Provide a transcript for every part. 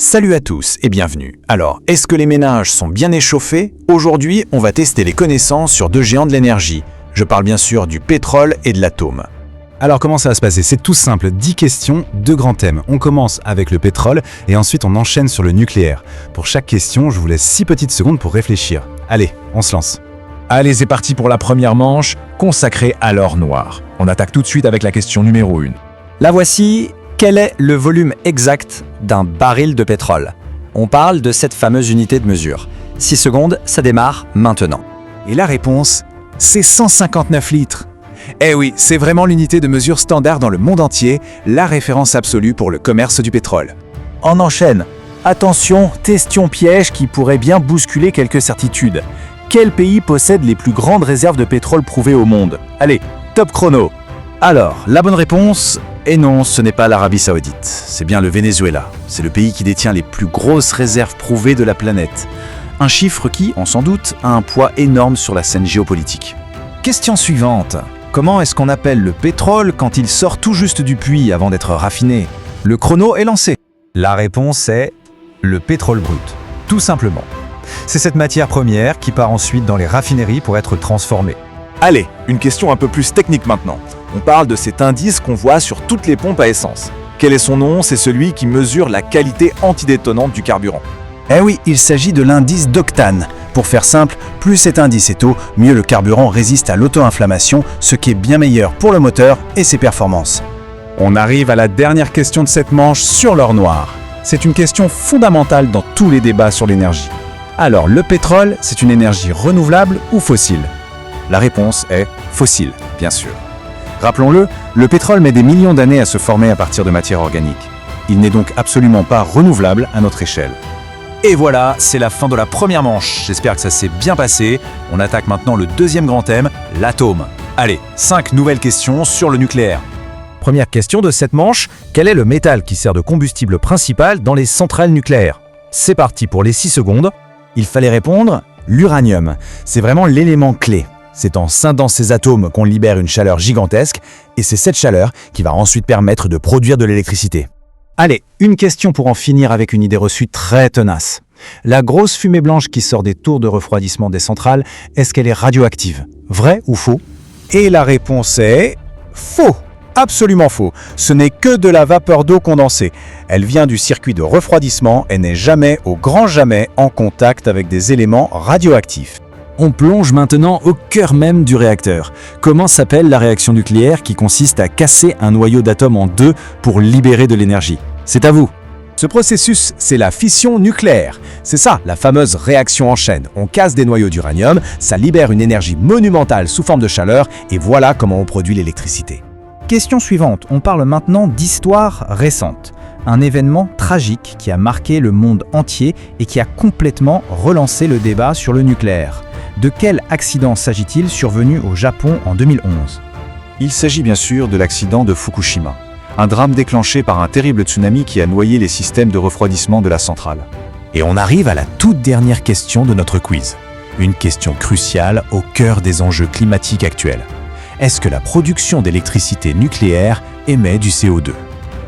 Salut à tous et bienvenue. Alors, est-ce que les ménages sont bien échauffés? Aujourd'hui, on va tester les connaissances sur deux géants de l'énergie. Je parle bien sûr du pétrole et de l'atome. Alors comment ça va se passer? C'est tout simple, 10 questions, 2 grands thèmes. On commence avec le pétrole et ensuite on enchaîne sur le nucléaire. Pour chaque question, je vous laisse 6 petites secondes pour réfléchir. Allez, on se lance. Allez, c'est parti pour la première manche, consacrée à l'or noir. On attaque tout de suite avec la question numéro 1. La voici. Quel est le volume exact d'un baril de pétrole? On parle de cette fameuse unité de mesure. 6 secondes, ça démarre maintenant. Et la réponse, c'est 159 litres. Eh oui, c'est vraiment l'unité de mesure standard dans le monde entier, la référence absolue pour le commerce du pétrole. On enchaîne. Attention, question piège qui pourrait bien bousculer quelques certitudes. Quel pays possède les plus grandes réserves de pétrole prouvées au monde? Allez, top chrono. Alors, la bonne réponse, et non, ce n'est pas l'Arabie Saoudite, c'est bien le Venezuela. C'est le pays qui détient les plus grosses réserves prouvées de la planète. Un chiffre qui, on s'en doute, a un poids énorme sur la scène géopolitique. Question suivante. Comment est-ce qu'on appelle le pétrole quand il sort tout juste du puits avant d'être raffiné? Le chrono est lancé. La réponse est le pétrole brut, tout simplement. C'est cette matière première qui part ensuite dans les raffineries pour être transformée. Allez, une question un peu plus technique maintenant. On parle de cet indice qu'on voit sur toutes les pompes à essence. Quel est son nom? C'est celui qui mesure la qualité antidétonnante du carburant. Eh oui, il s'agit de l'indice d'octane. Pour faire simple, plus cet indice est haut, mieux le carburant résiste à l'auto-inflammation, ce qui est bien meilleur pour le moteur et ses performances. On arrive à la dernière question de cette manche sur l'or noir. C'est une question fondamentale dans tous les débats sur l'énergie. Alors, le pétrole, c'est une énergie renouvelable ou fossile? La réponse est fossile, bien sûr. Rappelons-le, le pétrole met des millions d'années à se former à partir de matière organique. Il n'est donc absolument pas renouvelable à notre échelle. Et voilà, c'est la fin de la première manche. J'espère que ça s'est bien passé. On attaque maintenant le deuxième grand thème, l'atome. Allez, 5 nouvelles questions sur le nucléaire. Première question de cette manche, quel est le métal qui sert de combustible principal dans les centrales nucléaires? C'est parti pour les 6 secondes. Il fallait répondre l'uranium. C'est vraiment l'élément clé. C'est en scindant ces atomes qu'on libère une chaleur gigantesque, et c'est cette chaleur qui va ensuite permettre de produire de l'électricité. Allez, une question pour en finir avec une idée reçue très tenace. La grosse fumée blanche qui sort des tours de refroidissement des centrales, est-ce qu'elle est radioactive? Vrai ou faux? Et la réponse est faux. Absolument faux. Ce n'est que de la vapeur d'eau condensée. Elle vient du circuit de refroidissement et n'est jamais, au grand jamais, en contact avec des éléments radioactifs. On plonge maintenant au cœur même du réacteur. Comment s'appelle la réaction nucléaire qui consiste à casser un noyau d'atome en deux pour libérer de l'énergie? C'est à vous. Ce processus, c'est la fission nucléaire. C'est ça, la fameuse réaction en chaîne. On casse des noyaux d'uranium, ça libère une énergie monumentale sous forme de chaleur, et voilà comment on produit l'électricité. Question suivante, on parle maintenant d'histoire récente. Un événement tragique qui a marqué le monde entier et qui a complètement relancé le débat sur le nucléaire. De quel accident s'agit-il survenu au Japon en 2011? Il s'agit bien sûr de l'accident de Fukushima. Un drame déclenché par un terrible tsunami qui a noyé les systèmes de refroidissement de la centrale. Et on arrive à la toute dernière question de notre quiz. Une question cruciale au cœur des enjeux climatiques actuels. Est-ce que la production d'électricité nucléaire émet du CO2?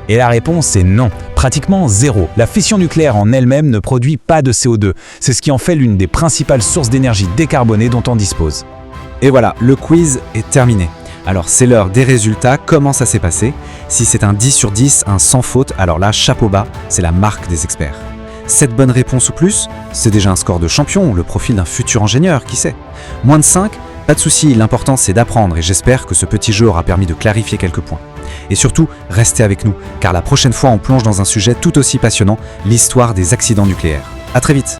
Et la réponse est non, pratiquement zéro. La fission nucléaire en elle-même ne produit pas de CO2. C'est ce qui en fait l'une des principales sources d'énergie décarbonée dont on dispose. Et voilà, le quiz est terminé. Alors c'est l'heure des résultats, comment ça s'est passé? Si c'est un 10 sur 10, un sans faute, alors là, chapeau bas, c'est la marque des experts. 7 bonnes réponses ou plus, c'est déjà un score de champion, le profil d'un futur ingénieur, qui sait? Moins de 5, pas de souci, l'important c'est d'apprendre et j'espère que ce petit jeu aura permis de clarifier quelques points. Et surtout, restez avec nous, car la prochaine fois on plonge dans un sujet tout aussi passionnant, l'histoire des accidents nucléaires. À très vite.